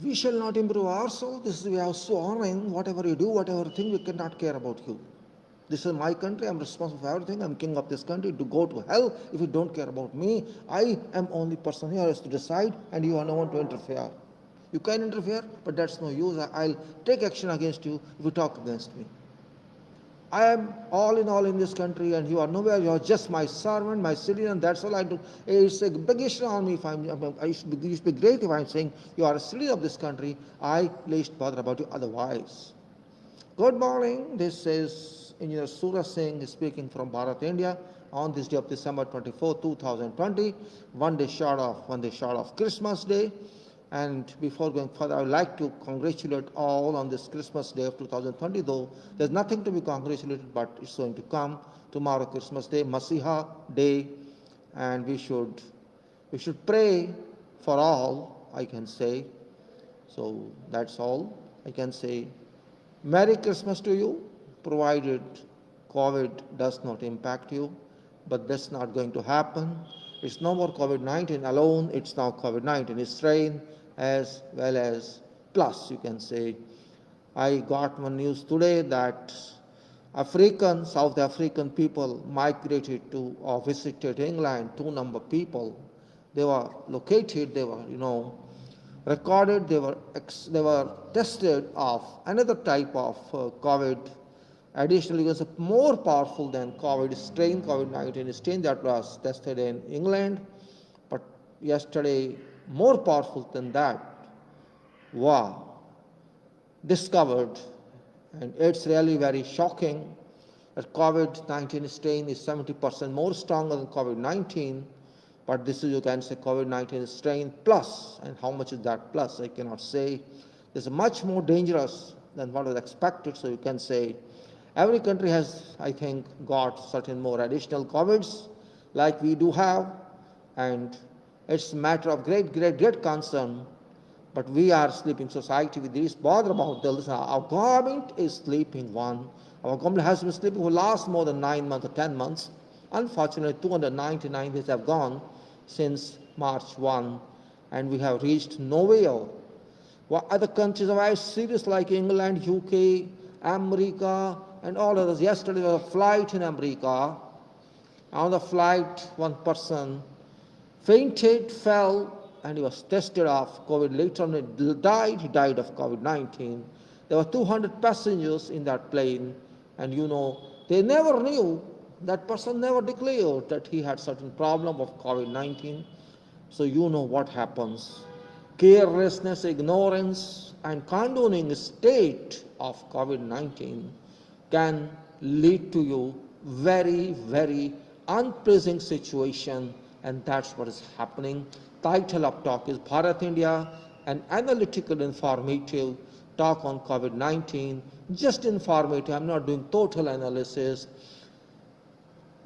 We shall not improve ourselves. This is we have sworn, whatever you do, whatever thing, we cannot care about you. This is my country, I'm responsible for everything, I'm king of this country, to go to hell if you don't care about me. I am only person here has to decide, and you are no one to interfere. You can interfere, but that's no use. I'll take action against you if you talk against me. I am all in this country, and you are nowhere. You are just my servant, my citizen. That's all I do. It's a big issue on me if it should be great if I'm saying you are a citizen of this country. I least bother about you otherwise. Good morning. This is Engineer Suraj Singh speaking from Bharat, India, on this day of December 24, 2020, one day short of Christmas Day. And before going further, I would like to congratulate all on this Christmas Day of 2020, though there's nothing to be congratulated, but it's going to come tomorrow, Christmas Day, Masiha Day, and we should pray for all, I can say. So that's all I can say. Merry Christmas to you, provided COVID does not impact you, but that's not going to happen. It's no more COVID-19 alone, it's now COVID-19 strain as well as plus, you can say. I got one news today that South African people migrated to or visited England, 2 number people. They were located, they were, recorded, they were tested of another type of COVID. Additionally, it was more powerful than COVID-19 strain that was tested in England, but yesterday, more powerful than that, discovered, and it's really very shocking that COVID-19 strain is 70% more stronger than COVID-19, but this is, you can say, COVID-19 strain plus, and how much is that plus, I cannot say. This is much more dangerous than what was expected, so you can say every country has, I think, got certain more additional COVIDs like we do have, and it's a matter of great concern. But we are sleeping society. We least bother about this. Our government is sleeping one. Our government has been sleeping for last more than 9 months or 10 months. Unfortunately, 299 days have gone since March 1, and we have reached nowhere. Other countries are very serious, like England, UK, America, and all others. Yesterday there was a flight in America. On the flight, one person fainted, fell, and he was tested of COVID. Later on, he died of COVID-19. There were 200 passengers in that plane, and they never knew, that person never declared that he had certain problem of COVID-19. So what happens. Carelessness, ignorance, and condoning state of COVID-19 can lead to you very, very unpleasant situation, and that's what is happening. Title of talk is Bharat, India, an analytical, informative talk on COVID-19. Just informative, I'm not doing total analysis.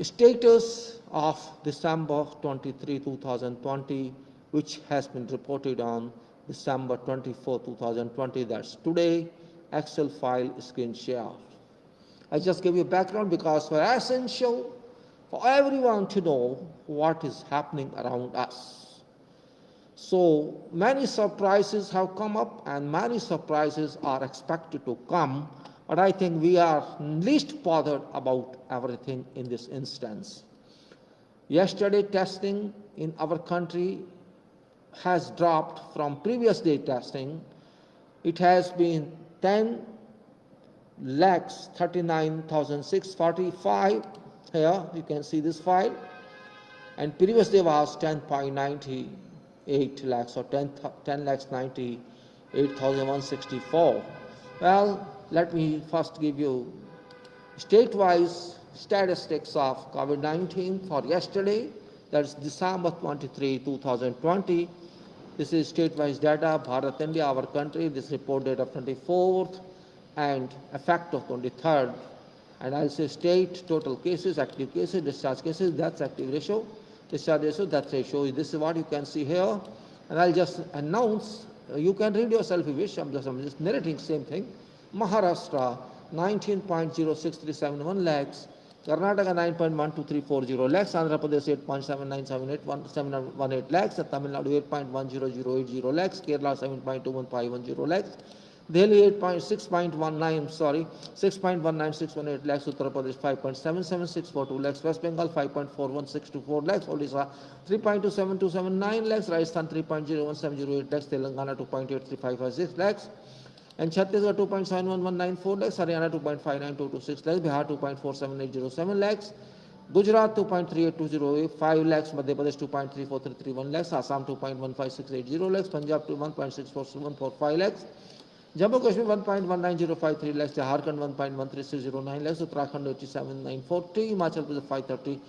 Status of December 23, 2020, which has been reported on December 24, 2020, that's today. Excel file screen share. I just give you background because it's essential for everyone to know what is happening around us. So many surprises have come up, and many surprises are expected to come, but I think we are least bothered about everything in this instance. Yesterday testing in our country has dropped from previous day testing. It has been 10,39,645. Here you can see this file, and previous day was 10.98 lakhs or 10,98,164. Well, let me first give you state-wise statistics of COVID-19 for yesterday. That's December 23, 2020. This is state-wise data, Bharat, India, our country. This report date of 24th and effect of 23rd. And I'll say state, total cases, active cases, discharge cases, that's active ratio, discharge ratio, that's ratio. This is what you can see here. And I'll just announce, you can read yourself if you wish, I'm just narrating same thing. Maharashtra, 19.06371 lakhs. Karnataka 9.12340 lakhs, Andhra Pradesh 8.7978 lakhs, Tamil Nadu 8.10080 lakhs, Kerala 7.21510 lakhs, Delhi 6.19618 lakhs, Uttar Pradesh 5.77642 lakhs, West Bengal 5.41624 lakhs, Odisha 3.27279 lakhs, Rajasthan 3.01708 lakhs, Telangana 2.83556 lakhs, and Chhattisgarh 2.71194 lakhs, Haryana 2.59226 lakhs, Bihar 2.47807 lakhs, Gujarat 2.38205 lakhs, Madhya Pradesh 2.34331 lakhs, Assam 2.15680 lakhs, Punjab 1.64145 lakhs, Jammu Kashmir 1.19053 lakhs, Jharkhand 1.13609 lakhs, Uttarakhand 87,940, Himachal Pradesh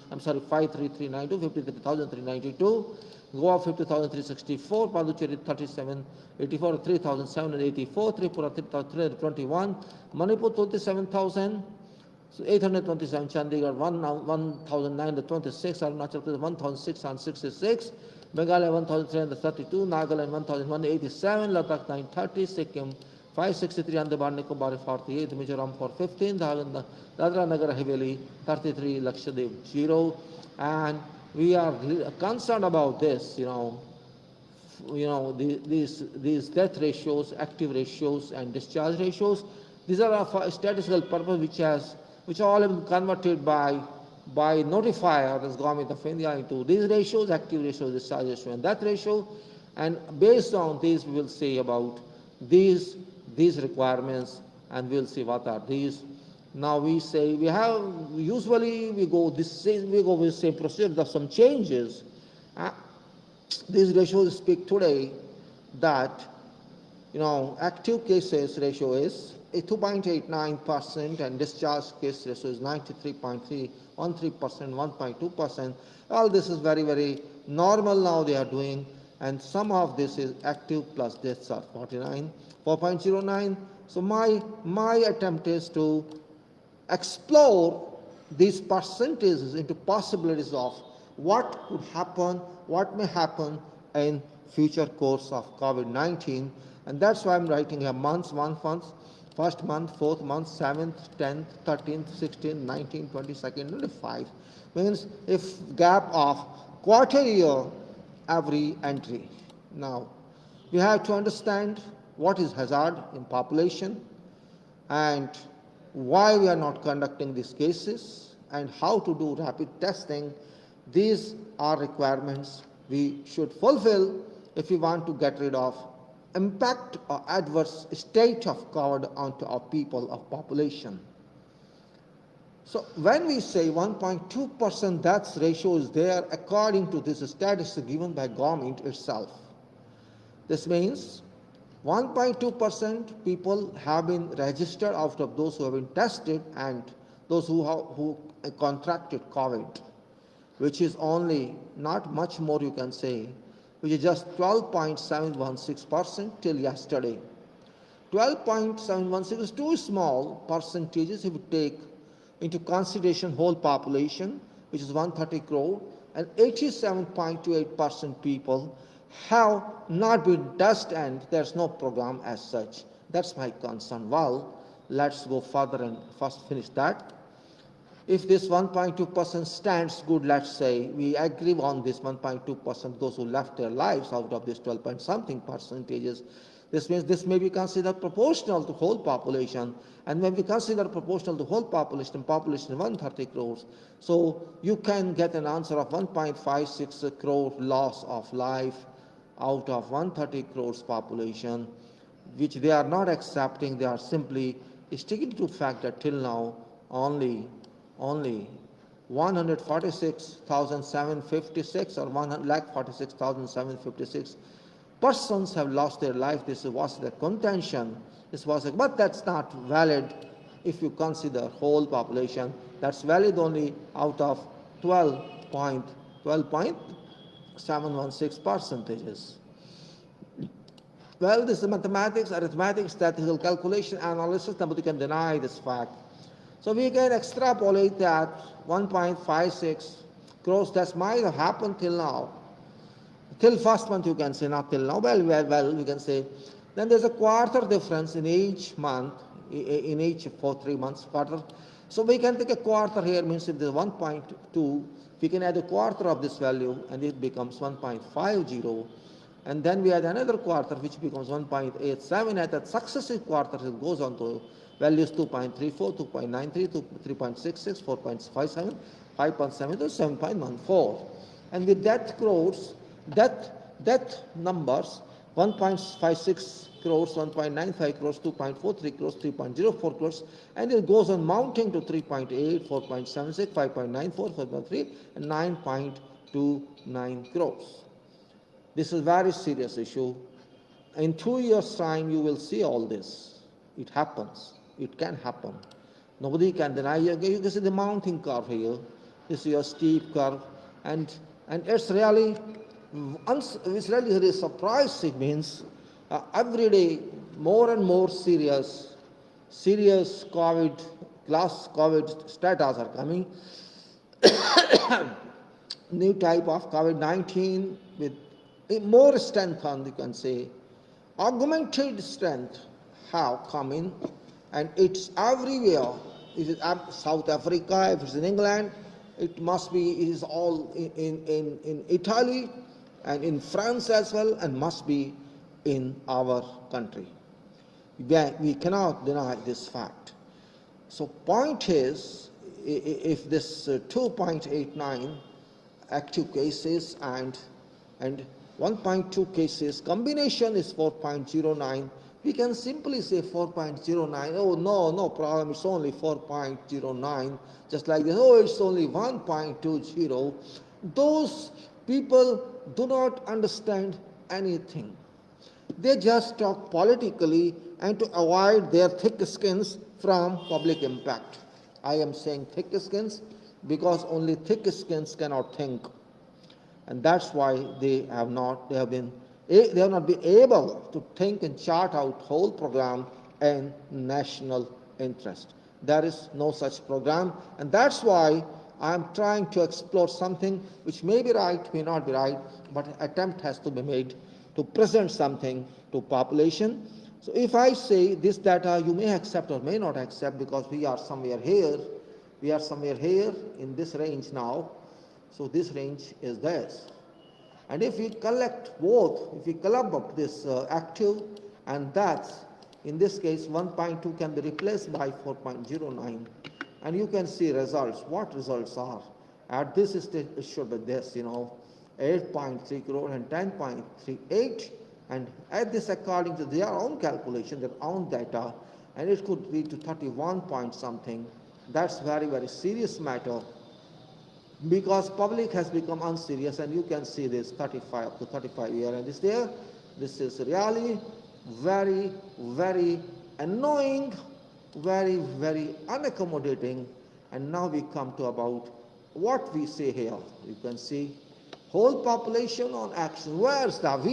533,92, 53,392, Goa 50,364, Puducherry 3784, 3,784, Tripura 3,321, Manipur 27,827, Chandigarh 1,926, Arunachal Pradesh 1,666, Meghalaya 1,332, Nagaland 1,187, Ladakh 930, Sikkim 563, Andaman Nicobar 48, Mizoram 415, Dadra Nagar Haveli 33, Lakshadweep 0, and we are concerned about this, these death ratios, active ratios, and discharge ratios. These are for statistical purpose which all have been converted by notifier, as Government of India, into these ratios, active ratio, discharge ratio, and death ratio. And based on these, we will say about these requirements, and we'll see what are these. Now we say we go with the same procedure. There are some changes. These ratios speak today that active cases ratio is 2.89% and discharge case ratio is 93.13%, 1.2%. All this is very, very normal now they are doing, and some of this is active plus deaths are 4.09. So my attempt is to explore these percentages into possibilities of what could happen, what may happen in future course of COVID-19, and that's why I'm writing here months, first month, fourth month, 7th, 10th, 13th, 16th, 19th, 22nd, 25. Means if gap of quarter year every entry. Now, we have to understand what is hazard in population and why we are not conducting these cases and how to do rapid testing. These are requirements we should fulfill if we want to get rid of impact or adverse state of COVID onto our people of population. So when we say 1.2% death ratio is there according to this statistic given by government itself, this means 1.2% people have been registered out of those who have been tested and those who contracted COVID, which is only not much more you can say, which is just 12.716% till yesterday. 12.716 is too small percentages if you take into consideration whole population, which is 130 crore, and 87.28% people have not been tested and there's no program as such. That's my concern. Well, let's go further and first finish that. If this 1.2% stands good, let's say we agree on this 1.2%, those who left their lives out of this 12 point something percentages, this means this may be considered proportional to whole population, and when we consider proportional to whole population 130 crores, so you can get an answer of 1.56 crore loss of life out of 130 crores population, which they are not accepting. They are simply sticking to the fact that till now only 146,756 or 146,756 persons have lost their life. This was the contention. But that's not valid if you consider whole population. That's valid only out of 12.716 percentages. Well, this is mathematics, arithmetic, statistical calculation, analysis. Nobody can deny this fact. So we can extrapolate that 1.56 crores deaths might have happened till now. Till first month you can say, not till now. Well, we can say. Then there's a quarter difference in each month, in each for 3 months quarter. So we can take a quarter here, means if there is 1.2, we can add a quarter of this value and it becomes 1.50. And then we add another quarter which becomes 1.87. At that successive quarters it goes on to values 2.34, 2.93, 3.66, 4.57, 5.7 to 7.14. And with that crores, that numbers 1.56 crores, 1.95 crores, 2.43 crores, 3.04 crores, and it goes on mounting to 3.8, 4.76, 5.94, 5.3, and 9.29 crores. This is a very serious issue. In 2 years' time, you will see all this. It happens. It can happen. Nobody can deny it. You can see the mounting curve here. This is a steep curve, and it's really surprising. Means every day more and more serious COVID status are coming. New type of COVID-19 with more strength on, you can say, augmented strength have come in, and it's everywhere. If it's South Africa, if it's in England, it is all in Italy and in France as well, and must be in our country. We cannot deny this fact. So point is, if this 2.89 active cases and 1.2 cases combination is 4.09, we can simply say 4.09, oh no problem, it's only 4.09, just like this, oh it's only 1.20. Those people do not understand anything. They just talk politically and to avoid their thick skins from public impact. I am saying thick skins because only thick skins cannot think. And that's why they have not been able to think and chart out whole program in national interest. There is no such program, and that's why I am trying to explore something which may be right, may not be right, but an attempt has to be made to present something to population. So if I say this data you may accept or may not accept, because we are somewhere here in this range now. So this range is this. And if we collect both, if we club up this active and that's, in this case 1.2 can be replaced by 4.09, and you can see results. What results are? At this stage it should be this, 8.3 crore and 10.38, and at this according to their own calculation, their own data, and it could lead to 31 point something. That's very, very serious matter, because public has become unserious, and you can see this 35 up to 35 year and is there. This is really very, very annoying, very, very unaccommodating. And now we come to about what we say here. You can see whole population on action. Where's that?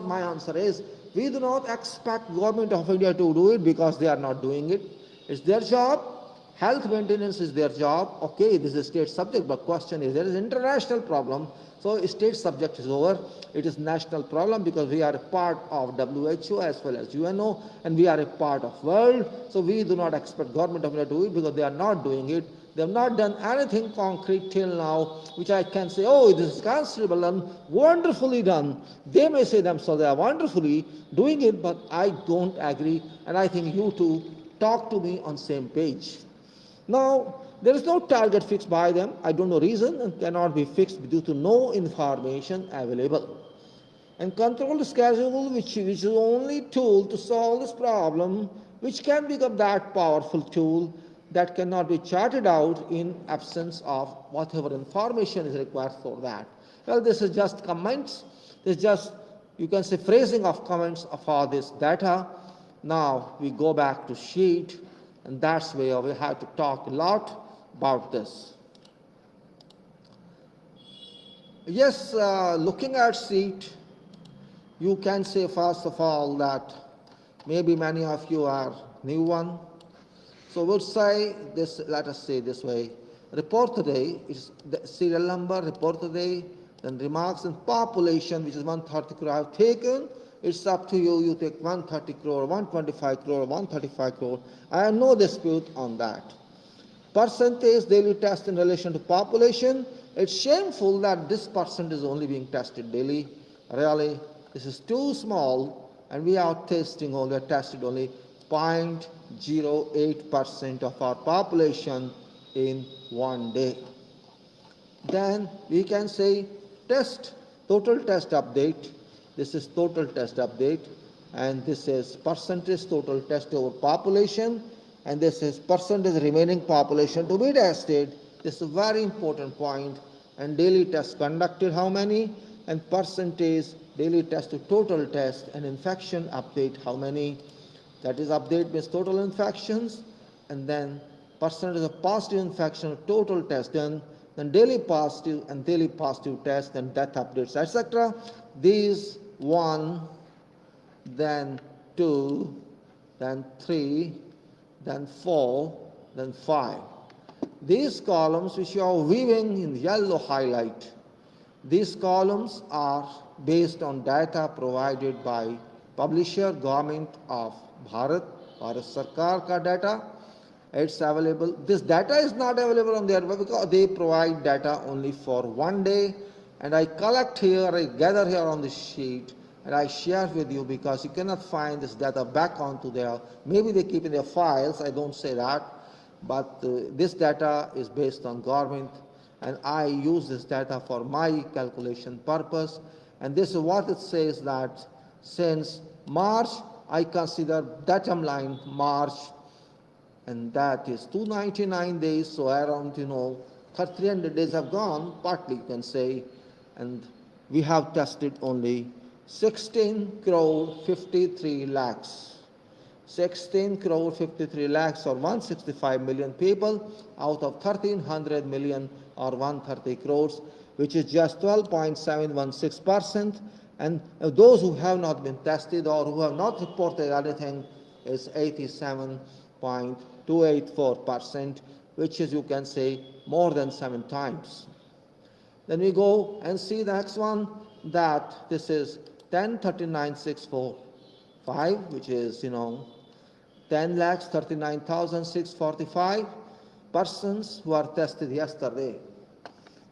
My answer is, we do not expect government of India to do it because they are not doing it. It's their job. Health maintenance is their job. Okay, this is state subject, but question is, there is international problem. So state subject is over. It is national problem because we are a part of WHO as well as UNO, and we are a part of world. So we do not expect government of India to do it because they are not doing it. They have not done anything concrete till now, which I can say, oh, this is considerable and wonderfully done. They may say themselves they are wonderfully doing it, but I don't agree, and I think you two talk to me on same page. Now, there is no target fixed by them. I don't know reason, and cannot be fixed due to no information available. And control schedule, which is the only tool to solve this problem, which can become that powerful tool that cannot be charted out in absence of whatever information is required for that. Well, this is just comments. This is just, you can say, phrasing of comments for this data. Now, we go back to sheet. And that's where we have to talk a lot about this. Yes, looking at sheet, you can say first of all that maybe many of you are new one. So we'll say this, let us say this way. Report today is the serial number, report today, then remarks and population, which is 130 crore I've taken. It's up to you. You take 130 crore, 125 crore, 135 crore. I have no dispute on that. percentage daily test in relation to population. It's shameful that this percent is only being tested daily. Really, this is too small, and we are tested only 0.08% of our population in one day. Then we can say total test update. This is total test update, and this is percentage total test over population, and this is percentage remaining population to be tested. This is a very important point. And daily tests conducted, how many, and percentage daily test to total test, and infection update, how many. That is, update means total infections, and then percentage of positive infection, total test done, then daily positive and daily positive test, then death updates, etc. These 1, then 2, then 3, then 4, then 5. These columns which you are viewing in yellow highlight, these columns are based on data provided by publisher Government of Bharat Sarkar ka data. It's available. This data is not available on their web because they provide data only for one day, and I collect here, I gather here on this sheet, and I share with you because you cannot find this data back onto their, maybe they keep in their files, I don't say that, but this data is based on government, and I use this data for my calculation purpose. And this is what it says, that since March, I consider datum line March, and that is 299 days, so around 300 days have gone, partly you can say, and we have tested only 16 crore 53 lakhs. 16 crore 53 lakhs or 165 million people out of 1300 million or 130 crores, which is just 12.716%. And those who have not been tested or who have not reported anything is 87.284%, which is, you can say, more than 7 times. Then we go and see the next one, that this is 10,39,645, which is 10,39,645 persons who are tested yesterday.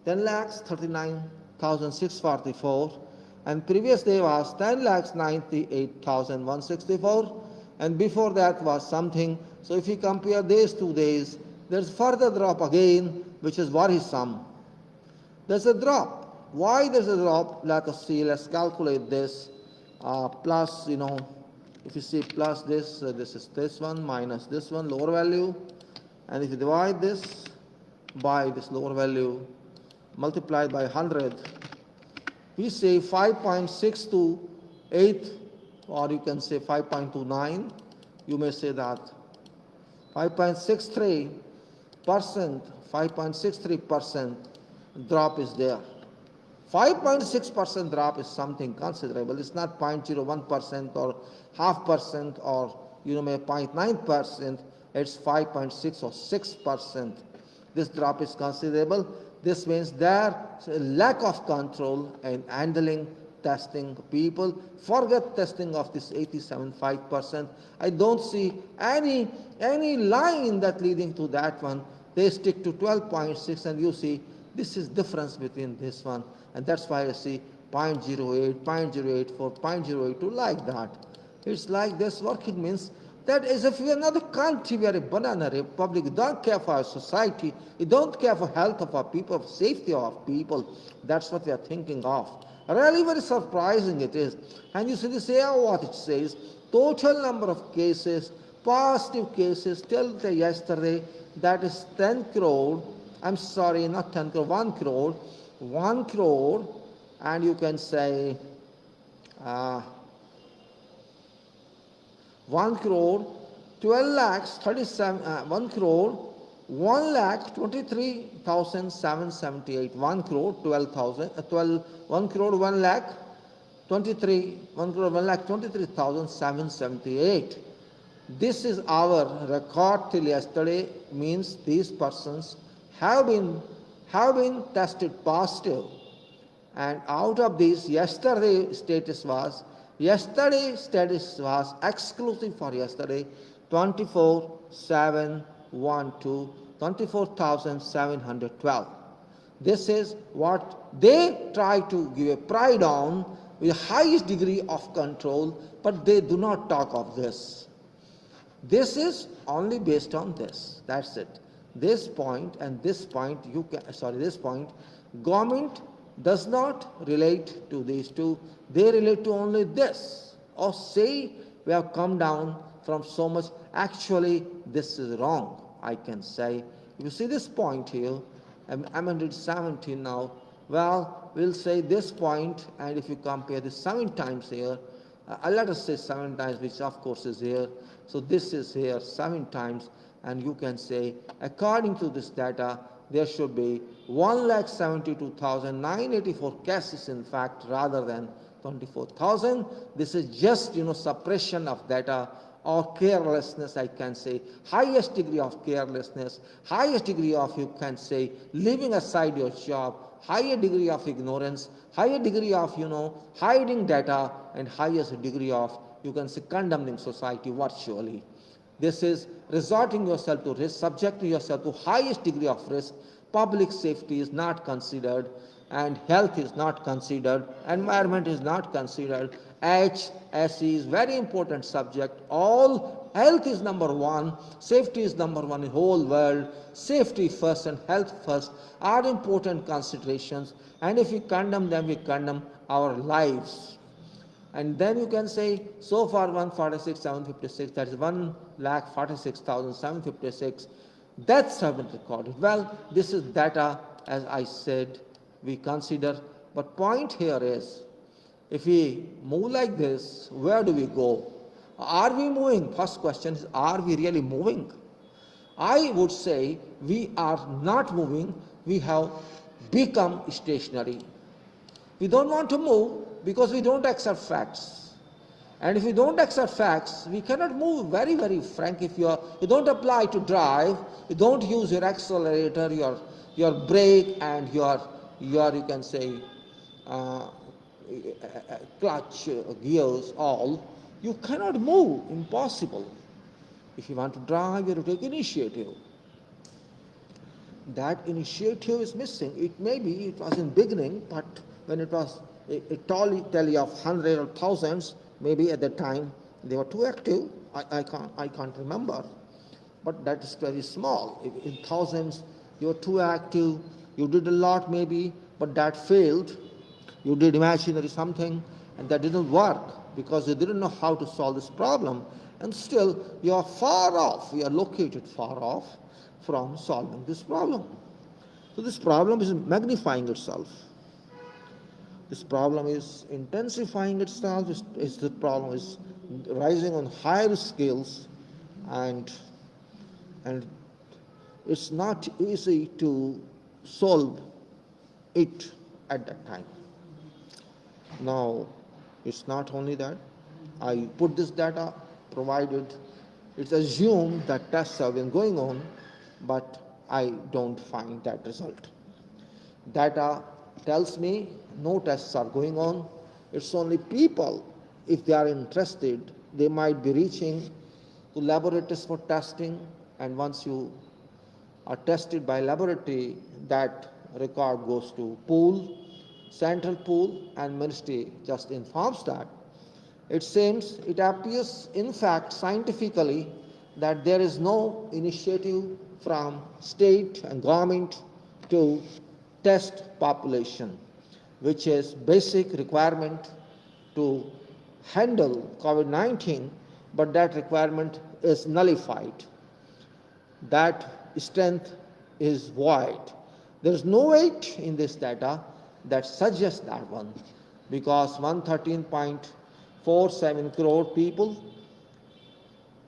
10,39,644, and previous day was 10,98,164, and before that was something. So if you compare these 2 days, there's further drop again, which is worrisome. There's a drop. Why there's a drop? Let us see. Let's calculate this. Plus, if you see plus this, this is this one minus this one, lower value. And if you divide this by this lower value, multiplied by 100, we say 5.628, or you can say 5.29. You may say that 5.63% drop is there. 5.6% drop is something considerable. It's not 0.01% or 0.5% or 0.9%. It's 5.6 or 6%. This drop is considerable. This means there's a lack of control in handling testing people. Forget testing of this 87.5%. I don't see any line that leading to that one. They stick to 12.6, and you see this is difference between this one, and that's why I see 0.08, 0.084, 0.082 like that. It's like this working means that as if we are not a country, we are a banana republic. We don't care for our society. We don't care for health of our people, for safety of our people. That's what we are thinking of. Really very surprising it is. And you see this here, what it says, total number of cases, positive cases till yesterday, that is 10 crore, I'm sorry, not 10 crore, 1 crore, 1 crore, and you can say 1 crore, 12 lakhs, 37, 1 crore, 1 lakh 23,778, 1 crore, 12,000, 1 crore, 1 lakh 23, 1 crore, 1 lakh 23,778. This is our record till yesterday, means these persons have been tested positive, and out of these, yesterday's status was exclusive for yesterday, 24/7/12, 24,712. This is what they try to give a pride on with the highest degree of control, but they do not talk of this. This is only based on this. That's it. This point and this point, this point, government does not relate to these two. They relate to only this. Or say we have come down from so much. Actually, this is wrong, I can say. If you see this point here, I'm under 17 now. Well, we'll say this point, and if you compare this 7 times here, let us say 7 times, which of course is here. So this is here 7 times, and you can say, according to this data, there should be 1,72,984 cases, in fact, rather than 24,000. This is just, suppression of data or carelessness, I can say, highest degree of carelessness, highest degree of, you can say, leaving aside your job, higher degree of ignorance, higher degree of, hiding data, and highest degree of, you can say, condemning society virtually. This is resorting yourself to risk, subjecting yourself to highest degree of risk. Public safety is not considered, and health is not considered, environment is not considered. HSE is very important subject. All health is number one, safety is number one in whole world. Safety first and health first are important considerations, and if we condemn them, we condemn our lives. And then you can say, so far 146,756, that is 1,46,756 deaths have been recorded. Well, this is data, as I said, we consider. But point here is, if we move like this, where do we go? Are we moving? First question is, are we really moving? I would say we are not moving. We have become stationary. We don't want to move because we don't accept facts. And if we don't accept facts, we cannot move. Very, very frank. If you don't apply to drive, you don't use your accelerator, your brake, and your you can say clutch, gears, all, you cannot move. Impossible. If you want to drive, you have to take initiative. That initiative is missing. It was in beginning, but when it was a tally of hundreds or thousands, maybe at the time they were too active. I can't remember, but that is very small. In thousands, you were too active. You did a lot maybe, but that failed. You did imaginary something, and that didn't work because you didn't know how to solve this problem. And still, you are far off. You are located far off from solving this problem. So this problem is magnifying itself. This problem is intensifying itself. The problem is rising on higher scales, and it's not easy to solve it at that time. Now, it's not only that. I put this data, provided it's assumed that tests have been going on, but I don't find that result. Data tells me no tests are going on. It's only people, if they are interested, they might be reaching to laboratories for testing, and once you are tested by laboratory, that record goes to pool, central pool, and ministry just informs that. It appears, in fact, scientifically, that there is no initiative from state and government to test population, which is basic requirement to handle COVID-19, but that requirement is nullified. That strength is void. There is no weight in this data that suggests that one, because 113.47 crore people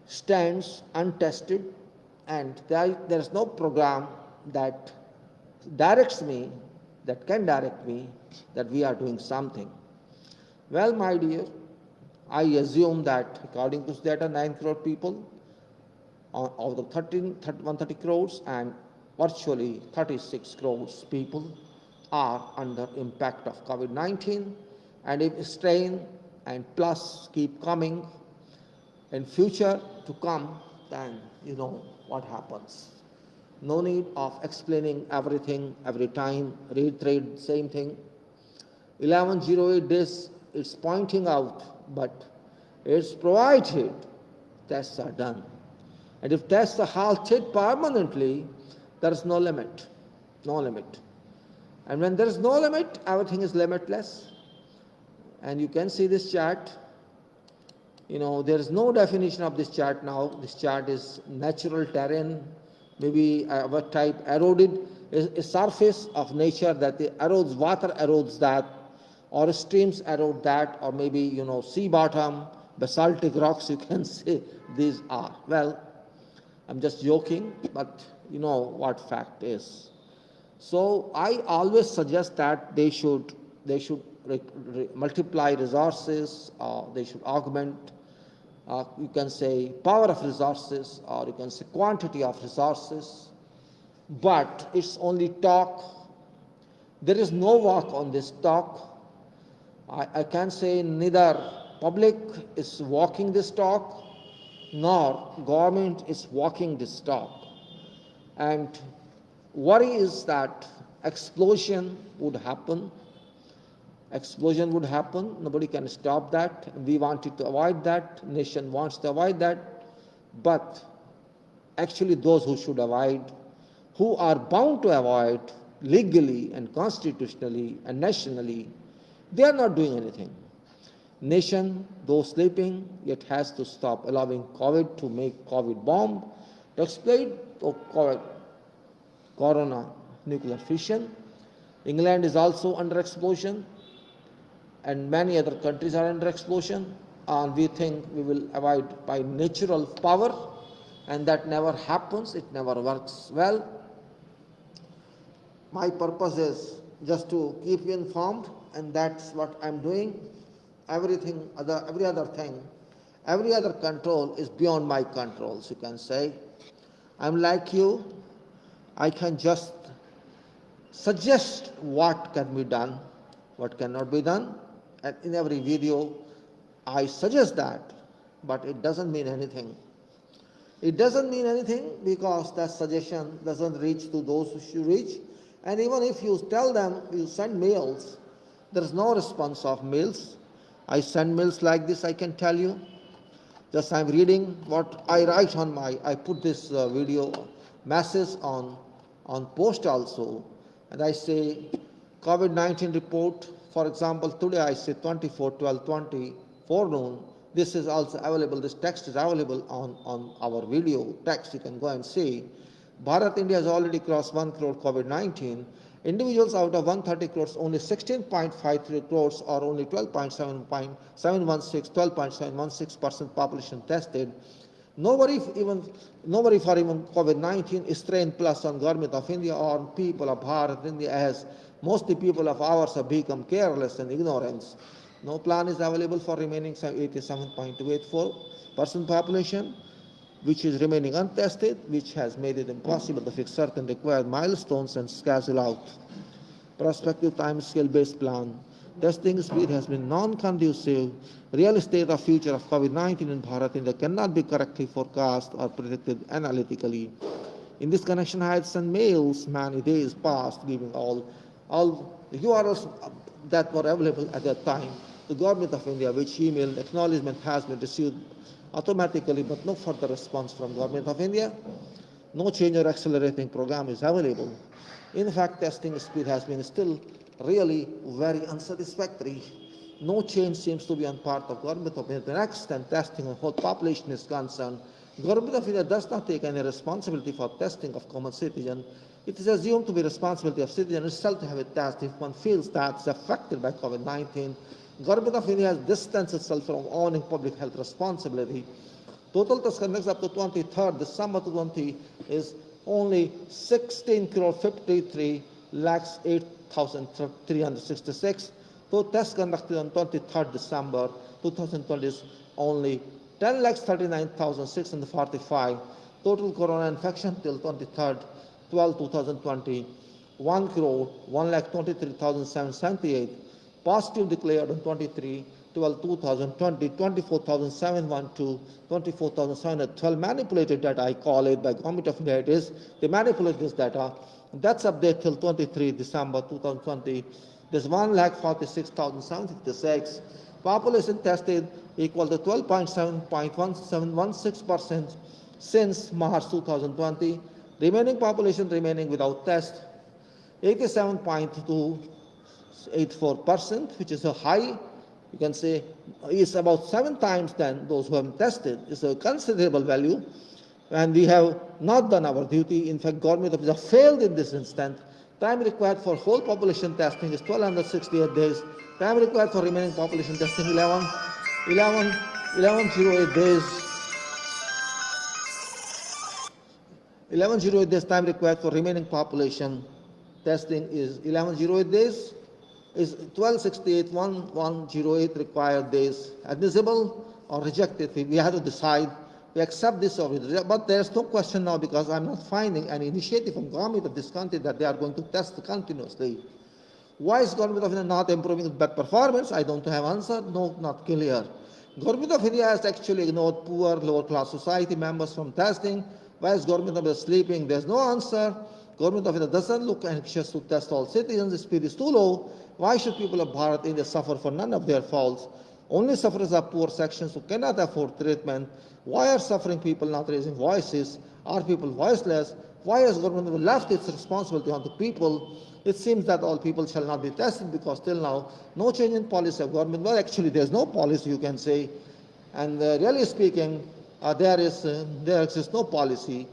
stands untested, and there is no program that can direct me that we are doing something. Well, my dear, I assume that according to this data, 9 crore people of the 130 crores and virtually 36 crores people are under impact of COVID-19, and if strain and plus keep coming in future to come, then you know what happens. No need of explaining everything every time, reiterate same thing. 1108 days, it's pointing out, but it's provided tests are done. And if tests are halted permanently, there is no limit. No limit. And when there is no limit, everything is limitless. And you can see this chart. There is no definition of this chart now. This chart is natural terrain, maybe our type eroded, a surface of nature that erodes, water erodes that, or streams erode that, or maybe, sea bottom, basaltic rocks, you can say these are. Well, I'm just joking, but you know what fact is. So I always suggest that they should multiply resources, or they should augment, you can say power of resources, or you can say quantity of resources, but it's only talk. There is no work on this talk. I can say neither public is walking this talk, nor government is walking this talk. And worry is that explosion would happen. Explosion would happen. Nobody can stop that. We wanted to avoid that. Nation wants to avoid that. But actually those who should avoid, who are bound to avoid legally and constitutionally and nationally, they are not doing anything. Nation, though sleeping, yet has to stop allowing COVID to make COVID bomb, to exploit corona nuclear fission. England is also under explosion, and many other countries are under explosion, and we think we will avoid by natural power, and that never happens. It never works well. My purpose is just to keep you informed, and that's what I'm doing. Every other thing, every other control is beyond my controls, you can say. I'm like you. I can just suggest what can be done, what cannot be done. And in every video, I suggest that, but it doesn't mean anything. It doesn't mean anything because that suggestion doesn't reach to those who should reach. And even if you tell them, you send mails, there is no response of mails. I send mails like this, I can tell you. Just I'm reading what I write on I put this video message on post also. And I say COVID-19 report. For example, today I say 24/12/20 forenoon. This is also available. This text is available on our video text. You can go and see. Bharat, India has already crossed 1 crore COVID-19. Individuals out of 130 crores, only 16.53 crores or only 12.716% population tested. Nobody for even COVID-19 is trained plus on government of India or people of Bharat, India, as mostly people of ours have become careless and ignorant. No plan is available for remaining 87.284% population, which is remaining untested, which has made it impossible to fix certain required milestones and schedule out prospective time-scale-based plan. Testing speed has been non-conducive. Real state of future of COVID-19 in Bharat, India cannot be correctly forecast or predicted analytically. In this connection, I had sent mails many days past, giving all the URLs that were available at that time to the Government of India, which email acknowledgement has been received automatically, but no further response from Government of India. No change or accelerating program is available. In fact, testing speed has been still really very unsatisfactory. No change seems to be on part of Government of India. To an extent, testing of whole population is concerned, Government of India does not take any responsibility for testing of common citizen. It is assumed to be responsibility of citizen itself to have it tested if one feels that it's affected by COVID-19. Government of India has distanced itself from owning public health responsibility. Total test conducts up to 23rd December 2020 is only 16 crore 53 lakhs 8,366. So test conducted on 23rd December 2020 is only 10 lakhs 39,645. Total corona infection till 23rd 12/2020, 1 crore 1 lakh 23,778. Positive declared on 23 2020, 24,712, 24,712 manipulated data, I call it, by Government of India. It is, they manipulate this data. That's update till 23 December 2020. There's 1,46,756. Population tested equal to 12.1716% since March 2020. Remaining population remaining without test, 87.284%, which is a high. You can say is about 7 times than those who have tested. It's a considerable value, and we have not done our duty. In fact, government of India failed in this instant. Time required for whole population testing is 1268 days. Time required for remaining population testing 1108 days. 1108 days time required for remaining population testing is 1108 days. Is 1268, 1108 required days admissible or rejected? We have to decide. We accept this or reject. But there's no question now, because I'm not finding any initiative from government of this country that they are going to test continuously. Why is Government of India not improving bad performance? I don't have answer. No, not clear. Government of India has actually ignored poor, lower class society members from testing. Why is Government of India sleeping? There's no answer. Government of India doesn't look anxious to test all citizens. The speed is too low. Why should people of Bharat, India suffer for none of their faults? Only sufferers are poor sections who cannot afford treatment. Why are suffering people not raising voices? Are people voiceless? Why has government left its responsibility on the people? It seems that all people shall not be tested, because till now no change in policy of government. Well, actually there's no policy, you can say. And really speaking, there exists no policy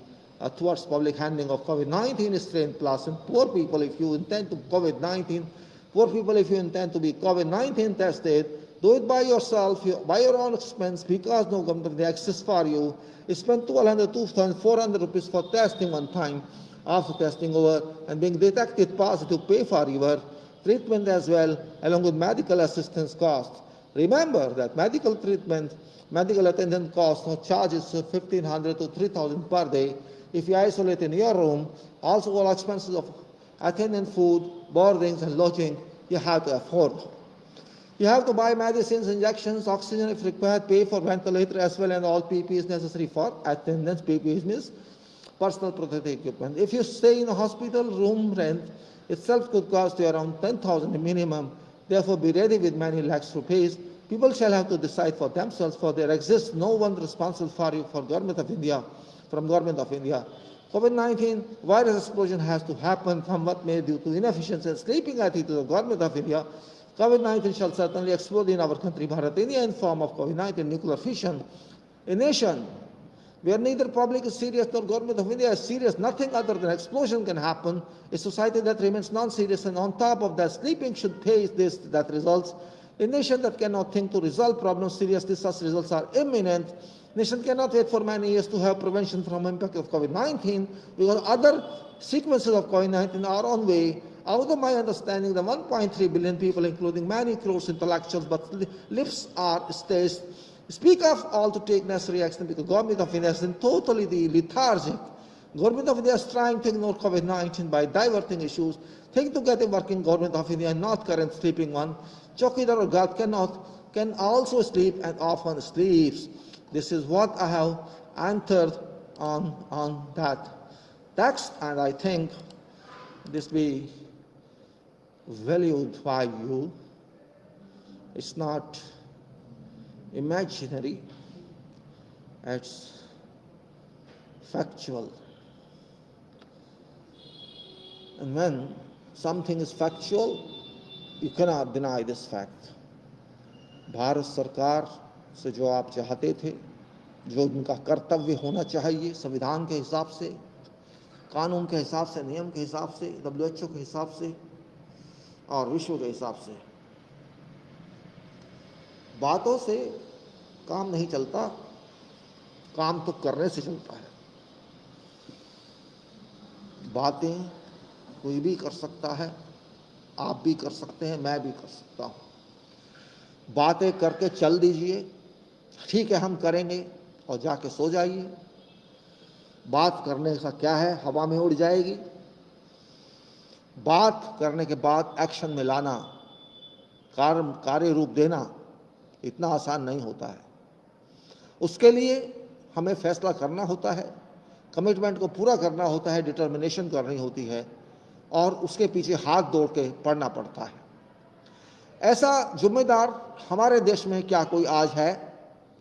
towards public handling of COVID-19 strain plus. And poor people, if you intend to COVID-19, poor people, if you intend to be COVID-19 tested, do it by yourself, by your own expense, because no government exists for you. You spend 2,400 rupees for testing one time. After testing over and being detected positive, pay for your treatment as well, along with medical assistance costs. Remember that medical treatment, medical attendant costs or charges 1,500 to 3,000 per day. If you isolate in your room, also all expenses of attendant, food, boardings and lodging, you have to afford. You have to buy medicines, injections, oxygen if required, pay for ventilator as well, and all PPEs necessary for attendance. PPEs means personal protective equipment. If you stay in a hospital, room rent itself could cost you around 10,000 minimum. Therefore, be ready with many lakhs rupees. People shall have to decide for themselves, for there exists no one responsible for you from Government of India. COVID-19 virus explosion has to happen from what may due to inefficiency and sleeping attitude of Government of India. COVID-19 shall certainly explode in our country, Bharat, India, in form of COVID-19 nuclear fission. A nation where neither public is serious nor Government of India is serious, nothing other than explosion can happen. A society that remains non-serious and on top of that sleeping should face that results. A nation that cannot think to resolve problems seriously, such results are imminent. Nation cannot wait for many years to have prevention from impact of COVID-19, because other sequences of COVID-19 are on way. Out of my understanding, the 1.3 billion people, including many crores intellectuals, but lips are staged, speak of all to take necessary action, because Government of India is in totally lethargic. Government of India is trying to ignore COVID-19 by diverting issues. Think to get a working Government of India, not current sleeping one. Chowkidar or guard can also sleep and often sleeps. This is what I have answered on that text, and I think this be valued by you. It's not imaginary, it's factual. And when something is factual, you cannot deny this fact. Bharat सरकार से जो आप चाहते थे, जो उनका कर्तव्य होना चाहिए संविधान के हिसाब से, कानून के हिसाब से, नियम के हिसाब से, WHO के हिसाब से और विश्व के हिसाब से, बातों से काम नहीं चलता, काम तो करने से चलता है। बातें कोई भी कर सकता है, आप भी कर सकते हैं, मैं भी कर सकता हूँ। बातें करके चल दीजिए, ठीक है हम करेंगे, और जाके सो जाइए। बात करने का क्या है, हवा में उड़ जाएगी। बात करने के बाद एक्शन में लाना, कार्य रूप देना, इतना आसान नहीं होता है। उसके लिए हमें फैसला करना होता है, कमिटमेंट को पूरा करना होता है, डिटर्मिनेशन करनी होती है और उसके पीछे हाथ दौड़ के पड़ना पड़ता है। ऐसा जिम्मेदार हमारे देश में क्या कोई आज है?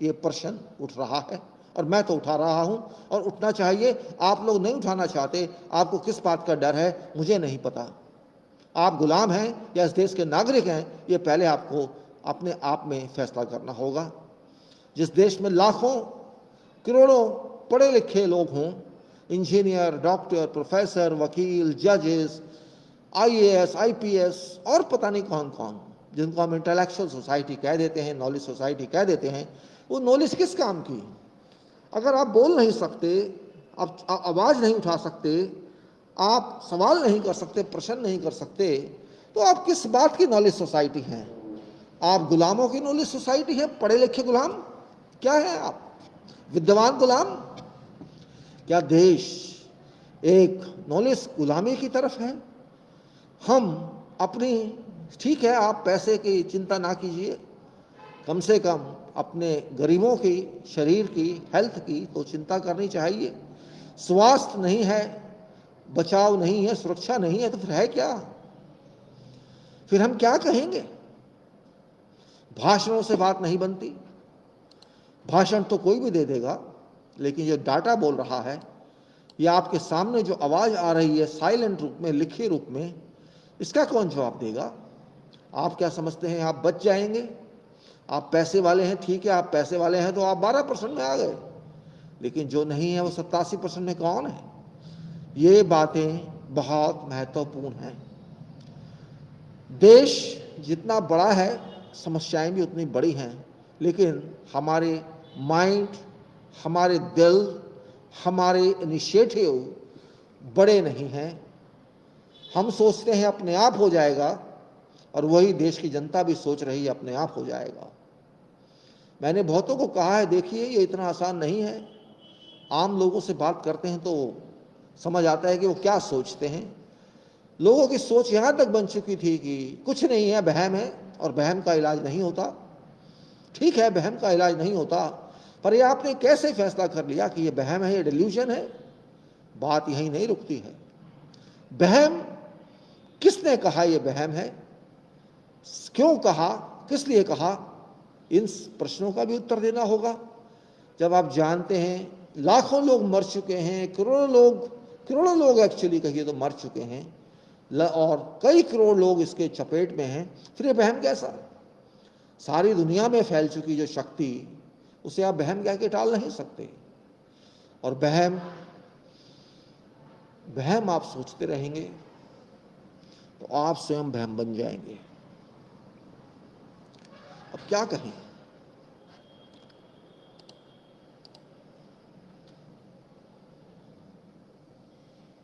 ये प्रश्न उठ रहा है और मैं तो उठा रहा हूं और उठना चाहिए। आप लोग नहीं उठाना चाहते, आपको किस बात का डर है मुझे नहीं पता। आप गुलाम हैं या इस देश के नागरिक हैं, ये पहले आपको अपने आप में फैसला करना होगा। जिस देश में लाखों करोड़ों पढ़े लिखे लोग हों, इंजीनियर, डॉक्टर, प्रोफेसर, वकील, जजेस, आईएएस, आईपीएस और पता नहीं कौन कौन, जिनको हम इंटेलेक्चुअल सोसाइटी कह देते हैं, नॉलेज सोसाइटी कह देते हैं, वो नॉलेज किस काम की? अगर आप बोल नहीं सकते, आप आवाज़ नहीं उठा सकते, आप सवाल नहीं कर सकते, प्रश्न नहीं कर सकते, तो आप किस बात की नॉलेज सोसाइटी हैं? आप गुलामों की नॉलेज सोसाइटी है? पढ़े लिखे गुलाम क्या है आप? विद्वान गुलाम? क्या देश एक नॉलेज गुलामी की तरफ है? हम अपनी, ठीक है आप पैसे की चिंता ना कीजिए, कम से कम अपने गरीबों की, शरीर की, हेल्थ की तो चिंता करनी चाहिए। स्वास्थ्य नहीं है, बचाव नहीं है, सुरक्षा नहीं है, तो फिर है क्या? फिर हम क्या कहेंगे? भाषणों से बात नहीं बनती। भाषण तो कोई भी दे देगा, लेकिन जो डाटा बोल रहा है या आपके सामने जो आवाज़ आ रही है साइलेंट रूप में, लिखे रूप में, इसका कौन जवाब देगा? आप क्या समझते हैं आप बच जाएंगे? आप पैसे वाले हैं, ठीक है आप पैसे वाले हैं तो आप 12% में आ गए, लेकिन जो नहीं है वो 87% में कौन है? ये बातें बहुत महत्वपूर्ण हैं। देश जितना बड़ा है, समस्याएं भी उतनी बड़ी हैं, लेकिन हमारे माइंड, हमारे दिल, हमारे इनिशिएटिव बड़े नहीं हैं। हम सोचते हैं अपने आप हो जाएगा और वही देश की जनता भी सोच रही है अपने आप हो जाएगा। मैंने बहुतों को कहा है, देखिए ये इतना आसान नहीं है। आम लोगों से बात करते हैं तो समझ आता है कि वो क्या सोचते हैं। लोगों की सोच यहाँ तक बन चुकी थी कि कुछ नहीं है, वहम है और वहम का इलाज नहीं होता। ठीक है वहम का इलाज नहीं होता, पर ये आपने कैसे फैसला कर लिया कि ये वहम है, ये डिल्यूजन है? बात यहीं नहीं रुकती है। वहम किसने कहा ये वहम है, क्यों कहा, किस लिए कहा, इन प्रश्नों का भी उत्तर देना होगा। जब आप जानते हैं लाखों लोग मर चुके हैं, करोड़ों लोग एक्चुअली कहिए तो मर चुके हैं और कई करोड़ लोग इसके चपेट में हैं, फिर ये वहम कैसा? सारी दुनिया में फैल चुकी जो शक्ति, उसे आप वहम कह के टाल नहीं सकते। और वहम आप सोचते रहेंगे तो आप स्वयं वहम बन जाएंगे। अब क्या कहें?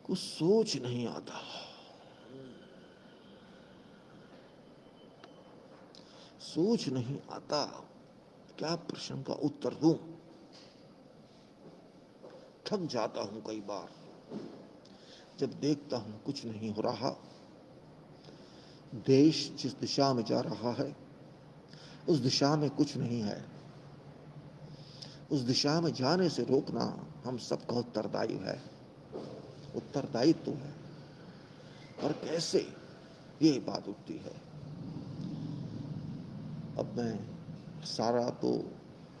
कुछ सोच नहीं आता, सोच नहीं आता क्या प्रश्न का उत्तर दूं। थक जाता हूं कई बार जब देखता हूं कुछ नहीं हो रहा। देश जिस दिशा में जा रहा है उस दिशा में कुछ नहीं है। उस दिशा में जाने से रोकना हम सबका उत्तरदायित्व है। और कैसे, ये बात उठती है। अब मैं सारा तो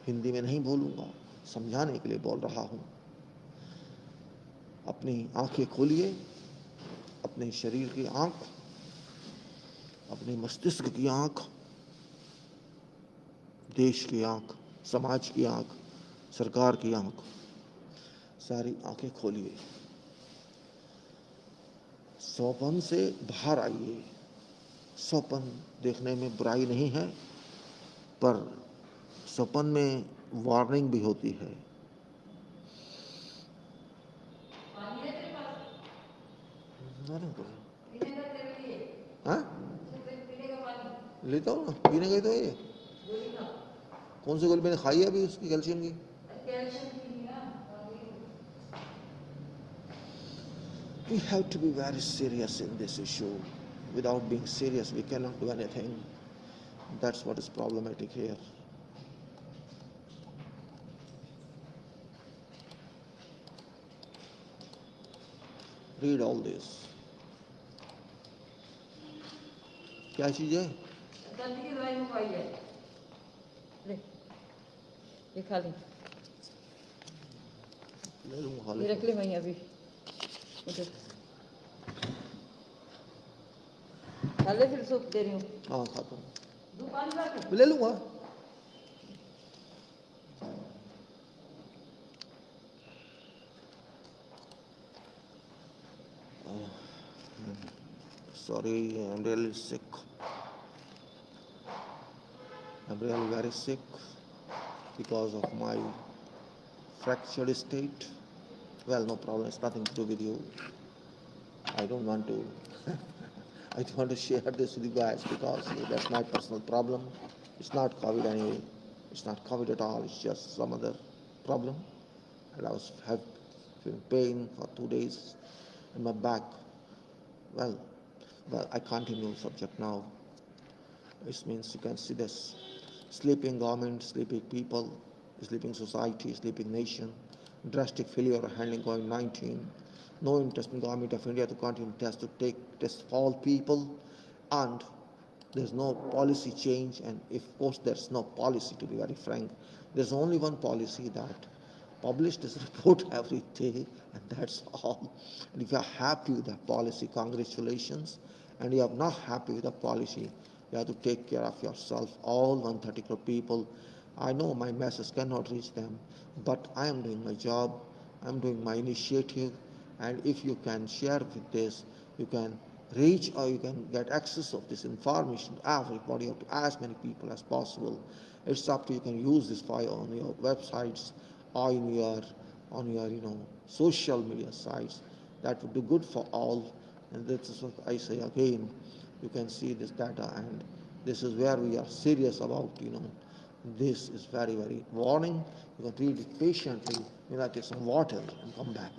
हिंदी में नहीं बोलूंगा, समझाने के लिए बोल रहा हूं। अपनी आंखें खोलिए, अपने शरीर की आंख, अपने मस्तिष्क की आंख, देश की आंख, समाज की आंख, सरकार की आंख, सारी आंखें खोलिए। स्वप्न से बाहर आइए। स्वप्न देखने में बुराई नहीं है, पर स्वप्न में वार्निंग भी होती है। हाँ? लेता हूँ ना, पीने गई तो ये कौन सी गोली मैंने खाई है अभी उसकी, कैल्शियम की? We have to be very serious in this issue. Without being serious, we cannot do anything. That's what is problematic here. Read all this. क्या चीज है? दर्द की दवाई मंगवाई है, ले ये खा ले, ले लूँगा, ये रख ले वहीं अभी उधर खा ले, फिर सूप दे रही हूँ। हाँ खाता हूँ, दुकान पर ले लूँगा। Sorry, I'm really sick. I'm really very sick because of my fractured state. Well, no problem. It's nothing to do with you. I don't want to. I don't want to share this with you guys because that's my personal problem. It's not COVID anyway. It's not COVID at all. It's just some other problem. And I was feeling pain for 2 days in my back. Well, I continue subject now. It means you can see this: sleeping government, sleeping people, sleeping society, sleeping nation, drastic failure of handling COVID-19, no interest in government of India to continue to test all people, and there's no policy change. And of course there's no policy, to be very frank. There's only one policy, that publish this report every day, and that's all. And if you're happy with that policy, congratulations. And you are not happy with the policy, you have to take care of yourself. All 130 crore people, I know my message cannot reach them, but I am doing my job, I'm doing my initiative, and if you can share with this, you can reach or you can get access of this information to everybody or to as many people as possible. It's up to you. Can use this file on your websites or in your social media sites. That would be good for all. And this is what I say again. You can see this data, and this is where we are serious about. This is very, very warning. You can read it patiently. You take some water and come back.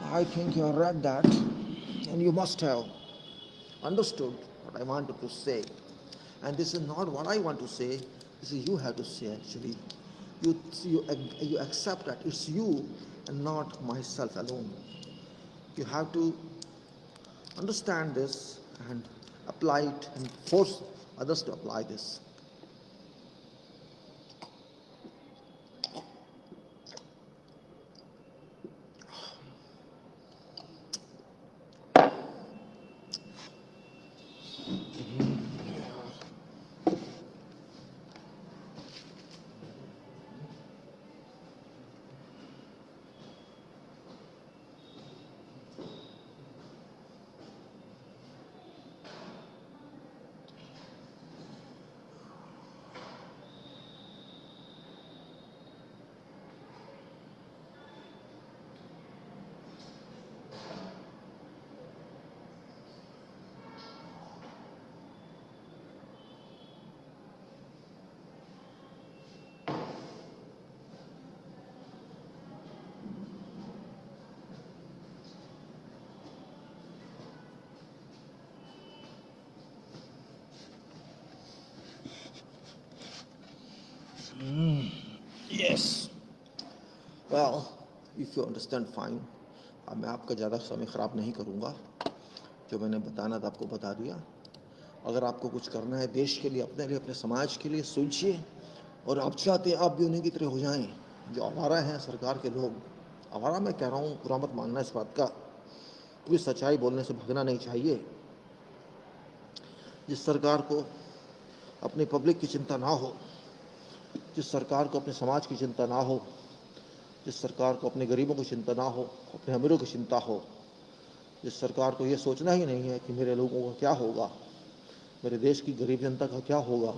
I think you have read that, and you must have understood what I wanted to say. And this is not what I want to say, this is you have to say actually. You accept that it's you and not myself alone. You have to understand this and apply it and force others to apply this. Yes. Well, if you understand, fine. अब मैं आपका ज़्यादा समय ख़राब नहीं करूँगा. जो मैंने बताना था आपको बता दिया. अगर आपको कुछ करना है देश के लिए, अपने लिए, अपने समाज के लिए, सोचिए. और आप चाहते हैं आप भी उन्हीं की तरह हो जाएं जो आवारा हैं सरकार के लोग. आवारा मैं कह रहा हूँ, बुरा मत मानना इस बात का. कभी सच्चाई बोलने से भगना नहीं चाहिए। जिस सरकार को अपनी पब्लिक की चिंता ना हो, जिस सरकार को अपने समाज की चिंता ना हो, जिस सरकार को अपने गरीबों की चिंता ना हो, अपने अमीरों की चिंता हो, जिस सरकार को ये सोचना ही नहीं है कि मेरे लोगों का क्या होगा, मेरे देश की गरीब जनता का क्या होगा,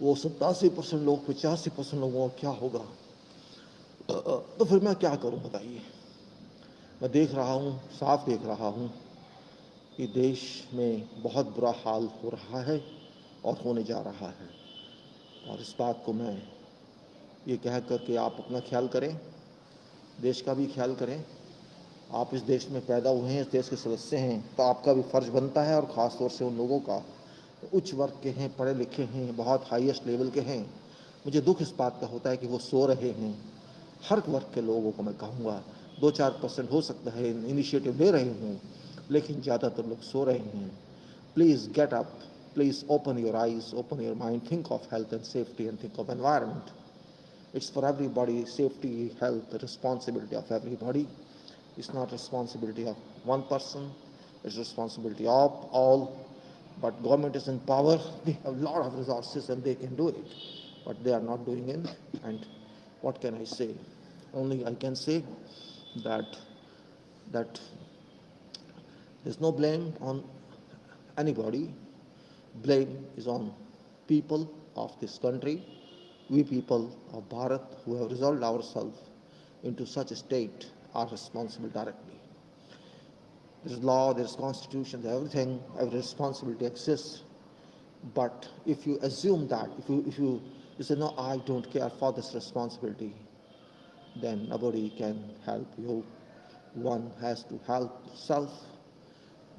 वो 87% लोग 85% लोगों का क्या होगा, तो फिर मैं क्या करूं बताइए। मैं देख रहा हूं, साफ देख रहा हूं कि देश में बहुत बुरा हाल हो रहा है और होने जा रहा है। और इस बात को मैं ये कह कर के आप अपना ख्याल करें, देश का भी ख्याल करें। आप इस देश में पैदा हुए हैं, इस देश के सदस्य हैं, तो आपका भी फ़र्ज़ बनता है, और ख़ास तौर से उन लोगों का उच्च वर्ग के हैं, पढ़े लिखे हैं, बहुत हाईएस्ट लेवल के हैं। मुझे दुख इस बात का होता है कि वो सो रहे हैं। हर वर्ग के लोगों को मैं कहूँगा 2-4% हो सकता है इनिशिएटिव ले रहे हों, लेकिन ज़्यादातर लोग सो रहे हैं। Please get up, please open your eyes, open your mind, think of health and safety and think of environment. It's for everybody, safety, health, the responsibility of everybody. It's not responsibility of one person, it's responsibility of all. But government is in power, they have a lot of resources and they can do it. But they are not doing it, and what can I say? Only I can say that there's no blame on anybody. Blame is on people of this country, we people of Bharat who have resolved ourselves into such a state are responsible directly. There is law, there is constitution, everything, every responsibility exists. But if you assume that, if you say, no, I don't care for this responsibility, then nobody can help you. One has to help self,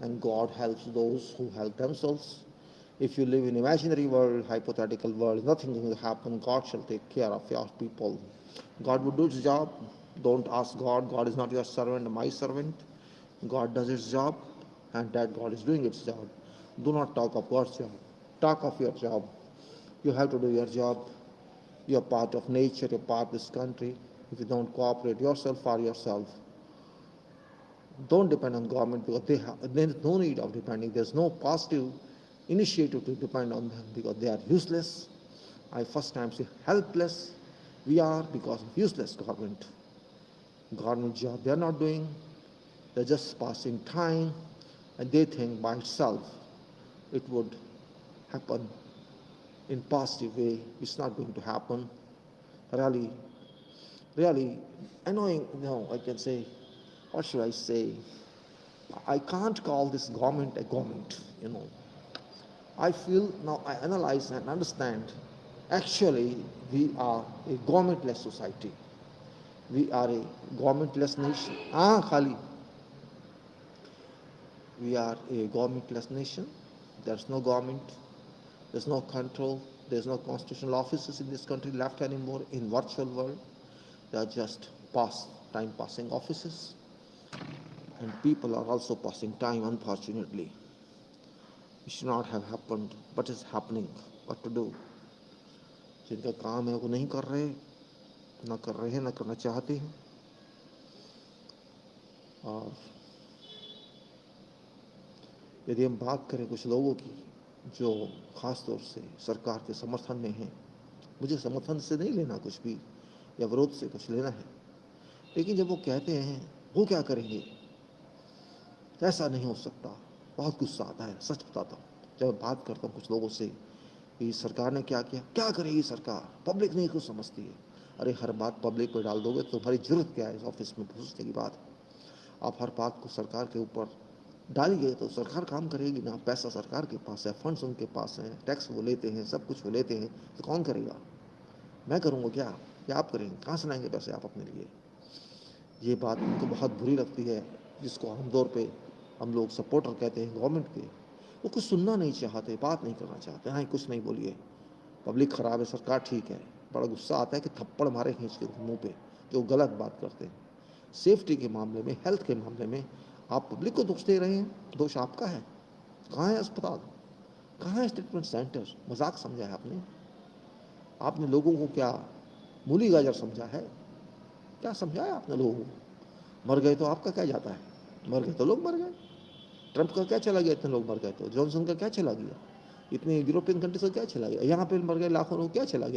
and God helps those who help themselves. If you live in imaginary world, hypothetical world, nothing will happen. God shall take care of your people. God will do his job. Don't ask God. God is not your servant, my servant. God does his job, and that God is doing its job. Do not talk of God's job. Talk of your job. You have to do your job. You're part of nature. You're part of this country. If you don't cooperate yourself for yourself, don't depend on government, because there is no need of depending. There's no positive initiative to depend on them because they are useless. I first time say helpless we are because of useless government. Government job they are not doing. They're just passing time, and they think by itself it would happen in positive way. It's not going to happen. Really, really annoying. No, I can say, what should I say? I can't call this government a government. I feel now I analyze and understand. Actually, we are a governmentless society. We are a governmentless nation. Khali. We are a governmentless nation. There's no government. There's no control. There's no constitutional offices in this country left anymore in virtual world. They are just time passing offices. And people are also passing time, unfortunately. It should not have happened, but it's happening. What to do? जिनका काम है वो नहीं कर रहे, ना कर रहे हैं, ना करना चाहते हैं। और यदि हम बात करें कुछ लोगों की जो ख़ास तौर से सरकार के समर्थन में हैं, मुझे समर्थन से नहीं लेना कुछ भी या विरोध से कुछ लेना है, लेकिन जब वो कहते हैं वो क्या करेंगे, ऐसा नहीं हो सकता, बहुत गुस्सा आता है। सच बताता हूँ, जब बात करता हूँ कुछ लोगों से कि सरकार ने क्या किया, क्या करेगी सरकार, पब्लिक नहीं कुछ समझती है। अरे हर बात पब्लिक पर डाल दोगे तो तुम्हारी जरूरत क्या है इस ऑफिस में पूछने की बात। आप हर बात को सरकार के ऊपर डालिए तो सरकार काम करेगी ना। पैसा सरकार के पास है, फंड्स उनके पास हैं, टैक्स वो लेते हैं, सब कुछ वो लेते हैं, तो कौन करेगा? मैं करूँगा क्या, या आप करेंगे? कहाँ से लाएंगे पैसे आप अपने लिए? ये बात उनको बहुत बुरी लगती है, जिसको आमतौर पे हम लोग सपोर्टर कहते हैं गवर्नमेंट के। वो कुछ सुनना नहीं चाहते, बात नहीं करना चाहते। हाँ, कुछ नहीं बोलिए, पब्लिक ख़राब है, सरकार ठीक है। बड़ा गुस्सा आता है कि थप्पड़ मारे खींच के मुंह पे जो गलत बात करते हैं। सेफ्टी के मामले में, हेल्थ के मामले में आप पब्लिक को दोष दे रहे हैं, दोष आपका है। कहाँ है अस्पताल, कहाँ है ट्रीटमेंट सेंटर? मजाक समझा है आपने? आपने लोगों को क्या मूली गाजर समझा है? क्या समझा है आपने लोगों को? मर गए तो आपका क्या जाता है? मर गए तो लोग मर गए। ट्रंप का क्या चला गया, इतने लोग मर गए तो? जॉनसन का क्या चला गया, इतने यूरोपियन कंट्रीज का क्या चला गया? यहाँ पे मर गए लाखों लोग, क्या चला गया?